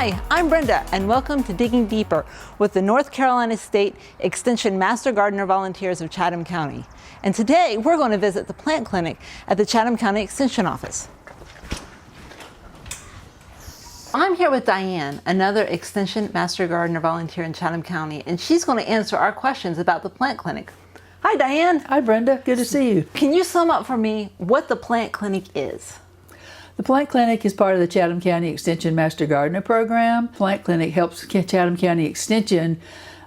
Hi, I'm Brenda, and welcome to Digging Deeper with the North Carolina State Extension Master Gardener Volunteers of Chatham County. And today we're going to visit the plant clinic at the Chatham County Extension office. I'm here with Diane, another Extension Master Gardener volunteer in Chatham County, and she's going to answer our questions about the plant clinic. Hi, Diane. Hi, Brenda. Good to see you. Can you sum up for me what the plant clinic is? The Plant Clinic is part of the Chatham County Extension Master Gardener Program. Plant Clinic helps Chatham County Extension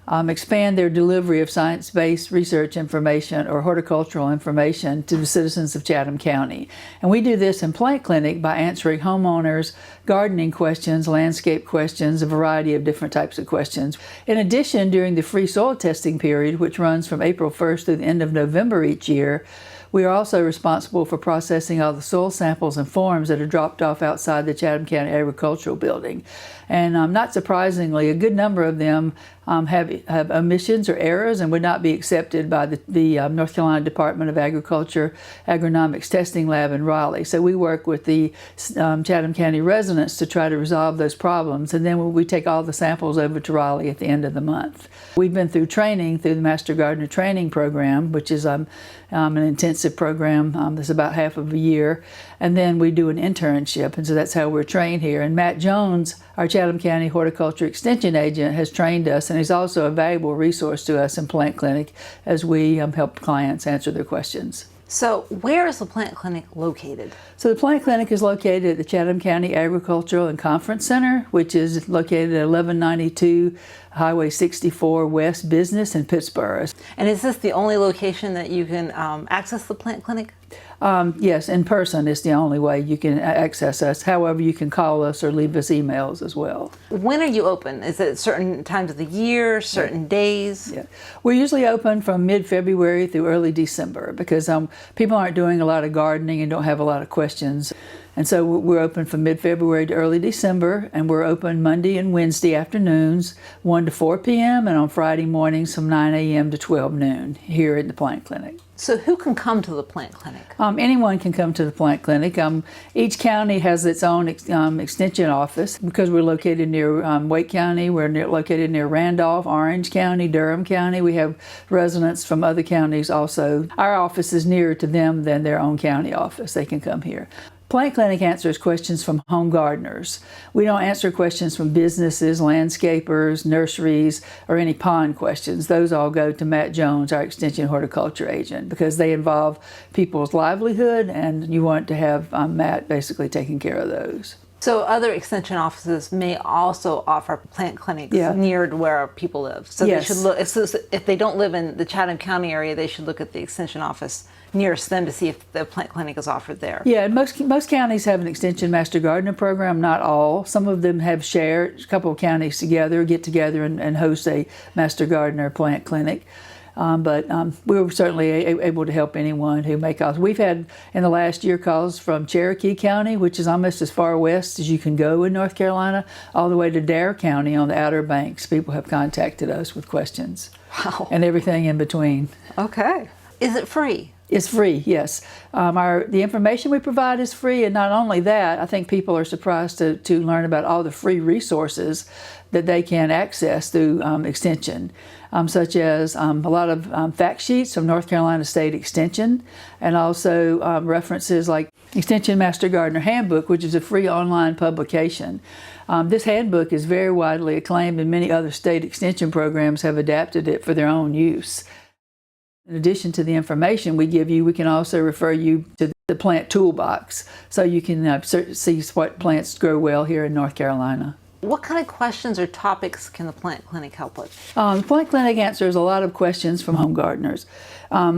expand their delivery of science-based research information or horticultural information to the citizens of Chatham County. And we do this in Plant Clinic by answering homeowners' gardening questions, landscape questions, a variety of different types of questions. In addition, during the free soil testing period, which runs from April 1st through the end of November each year, we are also responsible for processing all the soil samples and forms that are dropped off outside the Chatham County Agricultural Building. And not surprisingly, a good number of them have omissions or errors and would not be accepted by the North Carolina Department of Agriculture Agronomics Testing Lab in Raleigh. So we work with the Chatham County residents to try to resolve those problems, and then we take all the samples over to Raleigh at the end of the month. We've been through training through the Master Gardener Training Program, which is an intensive program that's about half of a year, and then we do an internship, and so that's how we're trained here. And Matt Jones, our Chatham County Horticulture Extension agent, has trained us, and he's also a valuable resource to us in Plant Clinic as we help clients answer their questions. So where is the plant clinic located? So the plant clinic is located at the Chatham County Agricultural and Conference Center, which is located at 1192 Highway 64 West Business in Pittsboro. And is this the only location that you can access the plant clinic? Yes, in person is the only way you can access us. However, you can call us or leave us emails as well. When are you open? Is it certain times of the year, certain days? Yeah. We're usually open from mid-February through early December because people aren't doing a lot of gardening and don't have a lot of questions. And so we're open from mid-February to early December, and we're open Monday and Wednesday afternoons, 1 to 4 p.m., and on Friday mornings from 9 a.m. to 12 noon here at the Plant Clinic. So who can come to the plant clinic? Anyone can come to the plant clinic. Each county has its own extension office because we're located near Wake County. We're located near Randolph, Orange County, Durham County. We have residents from other counties also. Our office is nearer to them than their own county office. They can come here. Plant Clinic answers questions from home gardeners. We don't answer questions from businesses, landscapers, nurseries, or any pond questions. Those all go to Matt Jones, our Extension Horticulture agent, because they involve people's livelihood, and you want to have Matt basically taking care of those. So other extension offices may also offer plant clinics near to where people live. So yes. They should look, if they don't live in the Chatham County area, they should look at the extension office nearest them to see if the plant clinic is offered there. Yeah, most counties have an Extension Master Gardener program, not all. Some of them have shared, a couple of counties get together and host a Master Gardener plant clinic. But we were certainly able to help anyone who may calls. We've had in the last year calls from Cherokee County, which is almost as far west as you can go in North Carolina, all the way to Dare County on the Outer Banks. People have contacted us with questions. Wow. And everything in between. Okay. Is it free? It's free, yes. The information we provide is free, and not only that, I think people are surprised to learn about all the free resources that they can access through Extension, such as a lot of fact sheets from North Carolina State Extension, and also references like Extension Master Gardener Handbook, which is a free online publication. This handbook is very widely acclaimed, and many other state extension programs have adapted it for their own use. In addition to the information we give you, we can also refer you to the plant toolbox so you can see what plants grow well here in North Carolina. What kind of questions or topics can the plant clinic help with? The plant clinic answers a lot of questions from home gardeners.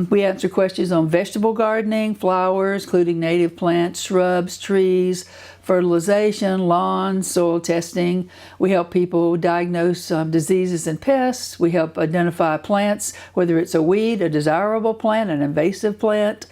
We answer questions on vegetable gardening, flowers, including native plants, shrubs, trees, fertilization, lawns, soil testing. We help people diagnose diseases and pests. We help identify plants, whether it's a weed, a desirable plant, an invasive plant.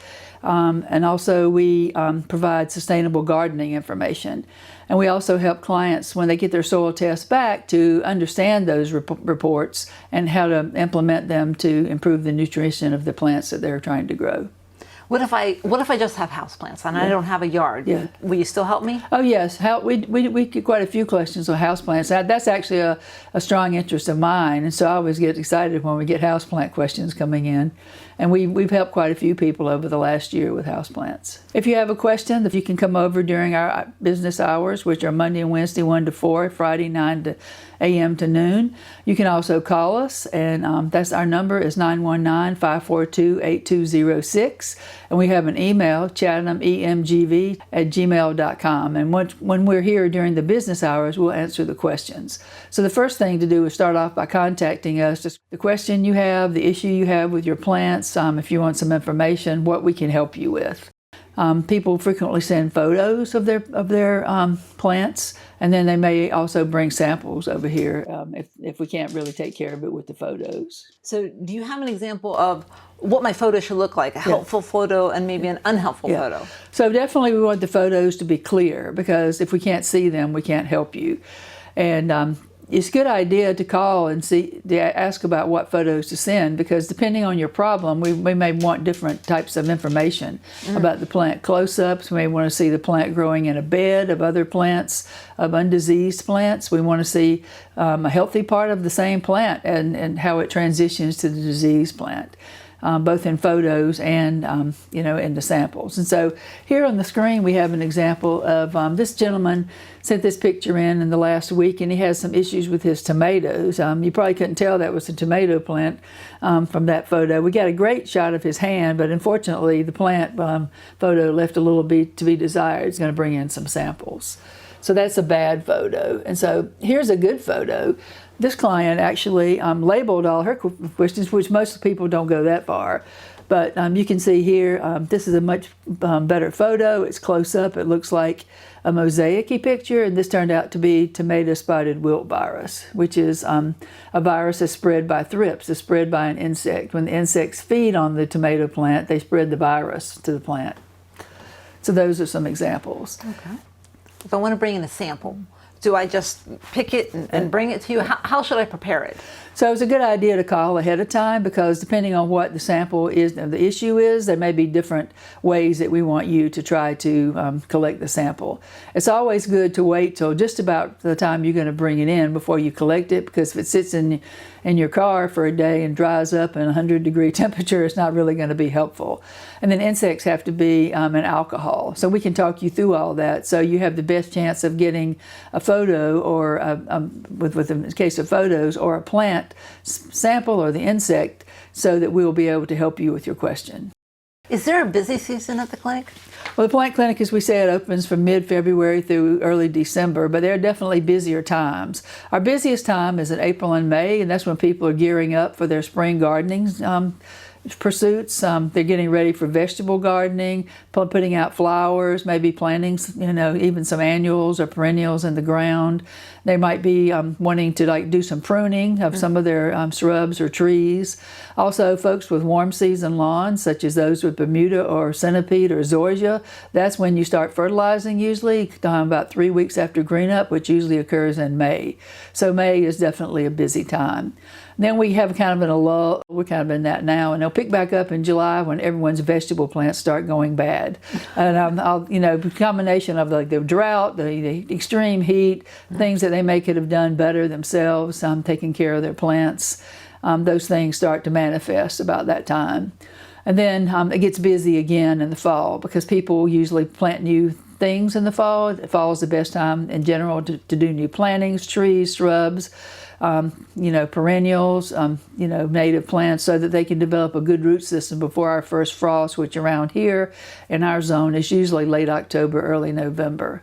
And also we provide sustainable gardening information. And we also help clients when they get their soil tests back to understand those reports and how to implement them to improve the nutrition of the plants that they're trying to grow. What if I just have houseplants and I don't have a yard? Yeah. Will you still help me? Oh yes, we get quite a few questions on houseplants. That's actually a strong interest of mine, and so I always get excited when we get houseplant questions coming in. And we've helped quite a few people over the last year with houseplants. If you have a question, if you can come over during our business hours, which are Monday and Wednesday 1 to 4, Friday 9 a.m. to noon. You can also call us, and that's our number is 919-542-8206. And we have an email, chathamemgv@gmail.com. And when we're here during the business hours, we'll answer the questions. So the first thing to do is start off by contacting us. Just the question you have, the issue you have with your plants, if you want some information, what we can help you with. People frequently send photos of their plants, and then they may also bring samples over here if we can't really take care of it with the photos. So do you have an example of what my photo should look like? A helpful photo and maybe an unhelpful photo? So definitely we want the photos to be clear, because if we can't see them, we can't help you. And it's a good idea to call and ask about what photos to send, because depending on your problem, we may want different types of information about the plant. Close-ups, we may want to see the plant growing in a bed of other plants, of undiseased plants. We want to see a healthy part of the same plant and how it transitions to the diseased plant. Both in photos and in the samples. And so here on the screen we have an example of this gentleman sent this picture in the last week, and he has some issues with his tomatoes. You probably couldn't tell that was a tomato plant from that photo. We got a great shot of his hand, but unfortunately the plant photo left a little bit to be desired. It's going to bring in some samples. So that's a bad photo. And so here's a good photo. This client actually labeled all her questions, which most people don't go that far. But you can see here, this is a much better photo. It's close up. It looks like a mosaic-y picture, and this turned out to be tomato spotted wilt virus, which is a virus that's spread by thrips. It's spread by an insect. When the insects feed on the tomato plant, they spread the virus to the plant. So those are some examples. Okay. If I want to bring in a sample, do I just pick it and bring it to you? How should I prepare it? So it's a good idea to call ahead of time, because depending on what the sample is, the issue is, there may be different ways that we want you to try to collect the sample. It's always good to wait till just about the time you're going to bring it in before you collect it, because if it sits in your car for a day and dries up in 100-degree temperature, it's not really going to be helpful. And then insects have to be in alcohol. So we can talk you through all that, so you have the best chance of getting a photo, or with the case of photos, or a plant sample or the insect, so that we will be able to help you with your question. Is there a busy season at the clinic? Well, the plant clinic, as we said, opens from mid-February through early December, but there are definitely busier times. Our busiest time is in April and May, and that's when people are gearing up for their spring gardening pursuits. They're getting ready for vegetable gardening, putting out flowers, maybe planting, even some annuals or perennials in the ground. They might be wanting to do some pruning of some of their shrubs or trees. Also, folks with warm season lawns, such as those with Bermuda or centipede or zoysia, that's when you start fertilizing usually, about 3 weeks after green up, which usually occurs in May. So May is definitely a busy time. Then we have kind of in a lull. We're kind of in that now, and they'll pick back up in July when everyone's vegetable plants start going bad. And the combination of the drought, the extreme heat, things that they may could have done better themselves, taking care of their plants, those things start to manifest about that time. And then it gets busy again in the fall, because people usually plant new things in the fall. Fall is the best time in general to do new plantings, trees, shrubs, perennials, native plants, so that they can develop a good root system before our first frost, which around here in our zone is usually late October, early November.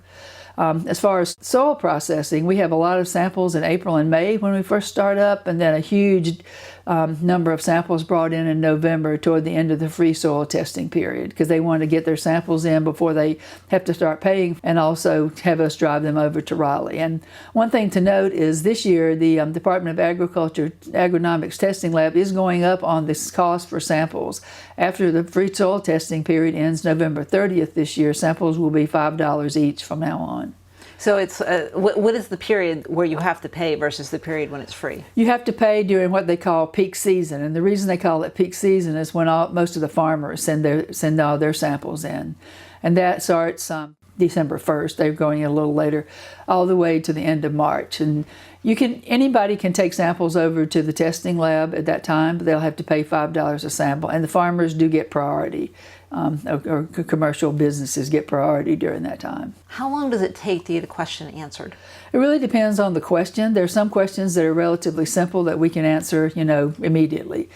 As far as soil processing, we have a lot of samples in April and May when we first start up, and then a huge number of samples brought in November toward the end of the free soil testing period, because they want to get their samples in before they have to start paying, and also have us drive them over to Raleigh. And one thing to note is this year the Department of Agriculture Agronomics Testing Lab is going up on this cost for samples. After the free soil testing period ends November 30th this year, samples will be $5 each from now on. So it's what is the period where you have to pay versus the period when it's free? You have to pay during what they call peak season, and the reason they call it peak season is when most of the farmers send all their samples in, and that starts December 1st. They're going a little later, all the way to the end of March. And anybody can take samples over to the testing lab at that time, but they'll have to pay $5 a sample. And the farmers do get priority, or commercial businesses get priority during that time. How long does it take to get a question answered? It really depends on the question. There are some questions that are relatively simple that we can answer, immediately.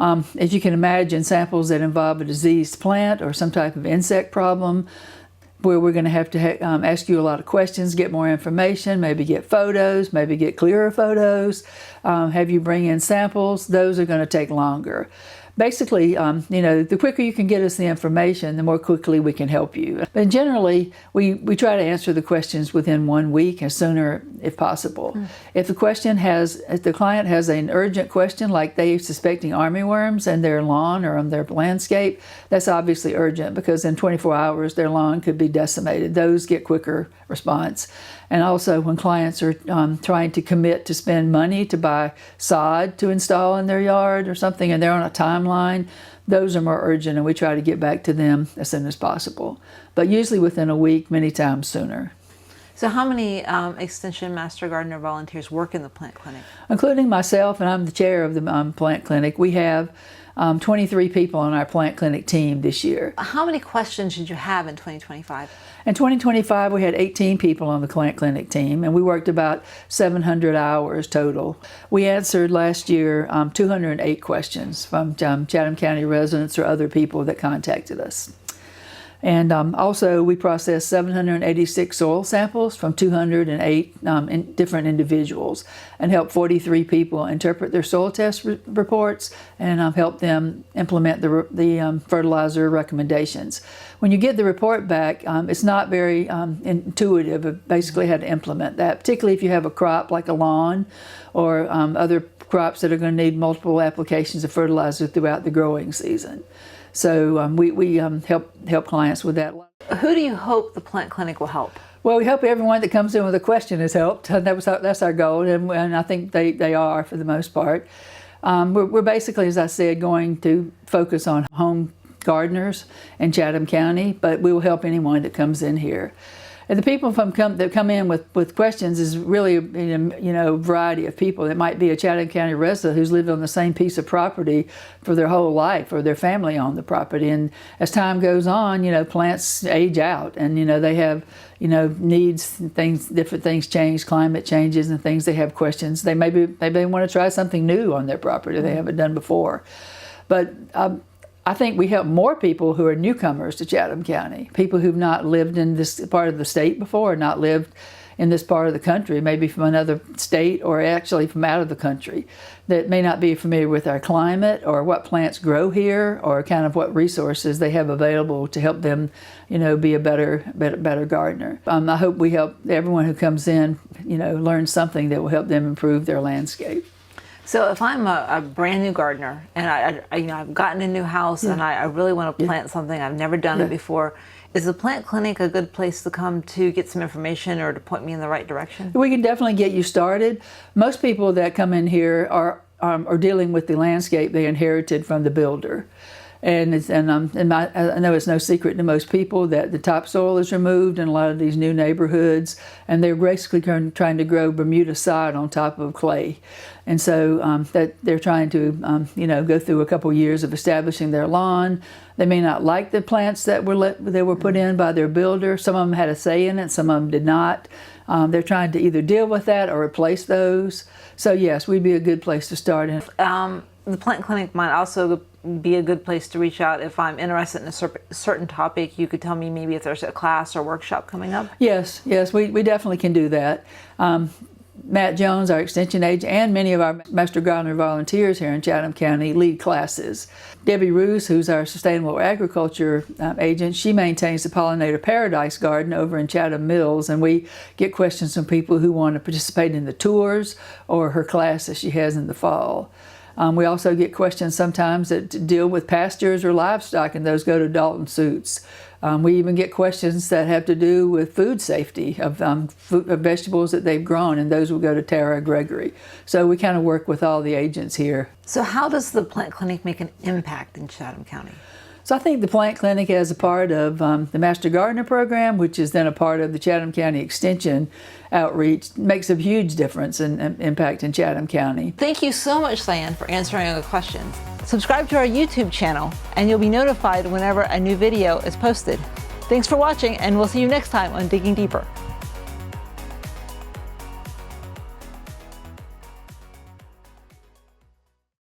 As you can imagine, samples that involve a diseased plant or some type of insect problem, where we're going to have to ask you a lot of questions, get more information, maybe get photos, maybe get clearer photos, have you bring in samples, those are going to take longer. Basically, the quicker you can get us the information, the more quickly we can help you. But generally, we try to answer the questions within 1 week and sooner if possible. If the client has an urgent question, like they're suspecting armyworms in their lawn or on their landscape, that's obviously urgent because in 24 hours their lawn could be decimated. Those get quicker response. And also when clients are trying to commit to spend money to buy sod to install in their yard or something and they're on a timeline, those are more urgent and we try to get back to them as soon as possible. But usually within a week, many times sooner. So how many Extension Master Gardener volunteers work in the plant clinic? Including myself, and I'm the chair of the plant clinic, we have 23 people on our plant clinic team this year. How many questions did you have in 2025? In 2025, we had 18 people on the plant clinic team, and we worked about 700 hours total. We answered last year 208 questions from Chatham County residents or other people that contacted us. And also, we processed 786 soil samples from 208 different individuals and helped 43 people interpret their soil test reports and help them implement the fertilizer recommendations. When you get the report back, it's not very intuitive of basically how to implement that, particularly if you have a crop like a lawn or other crops that are going to need multiple applications of fertilizer throughout the growing season. So we help clients with that. Who do you hope the plant clinic will help? Well, we hope everyone that comes in with a question is helped. That's our goal, and I think they are for the most part. We're basically, as I said, going to focus on home gardeners in Chatham County, but we will help anyone that comes in here. And the people that come in with questions is really a variety of people. It might be a Chatham County resident who's lived on the same piece of property for their whole life, or their family owned the property. And as time goes on, plants age out, and they have needs, things, different things change, climate changes, and things. They have questions. They maybe want to try something new on their property they haven't done before. But I think we help more people who are newcomers to Chatham County, people who've not lived in this part of the state before, not lived in this part of the country, maybe from another state or actually from out of the country, that may not be familiar with our climate or what plants grow here or kind of what resources they have available to help them, be a better gardener. I hope we help everyone who comes in, learn something that will help them improve their landscape. So if I'm a brand new gardener and I've gotten a new house and I really want to plant something, I've never done it before, is the plant clinic a good place to come to get some information or to point me in the right direction? We can definitely get you started. Most people that come in here are dealing with the landscape they inherited from the builder. And I know it's no secret to most people that the topsoil is removed in a lot of these new neighborhoods, and they're basically trying to grow Bermuda sod on top of clay. And so that they're trying to, go through a couple years of establishing their lawn. They may not like the plants that were put in by their builder. Some of them had a say in it, some of them did not. They're trying to either deal with that or replace those. So yes, we'd be a good place to start. The plant clinic might also be a good place to reach out if I'm interested in a certain topic. You could tell me maybe if there's a class or workshop coming up. Yes, we definitely can do that. Matt Jones, our extension agent, and many of our Master Gardener volunteers here in Chatham County lead classes. Debbie Roos, who's our sustainable agriculture agent, she maintains the Pollinator Paradise Garden over in Chatham Mills, and we get questions from people who want to participate in the tours or her class that she has in the fall. We also get questions sometimes that deal with pastures or livestock, and those go to Dalton Suits. We even get questions that have to do with food safety of vegetables that they've grown, and those will go to Tara Gregory. So we kind of work with all the agents here. So how does the plant clinic make an impact in Chatham County? So I think the plant clinic, as a part of the Master Gardener program, which is then a part of the Chatham County Extension outreach, makes a huge difference and impact in Chatham County. Thank you so much, Diane, for answering all the questions. Subscribe to our YouTube channel and you'll be notified whenever a new video is posted. Thanks for watching, and we'll see you next time on Digging Deeper.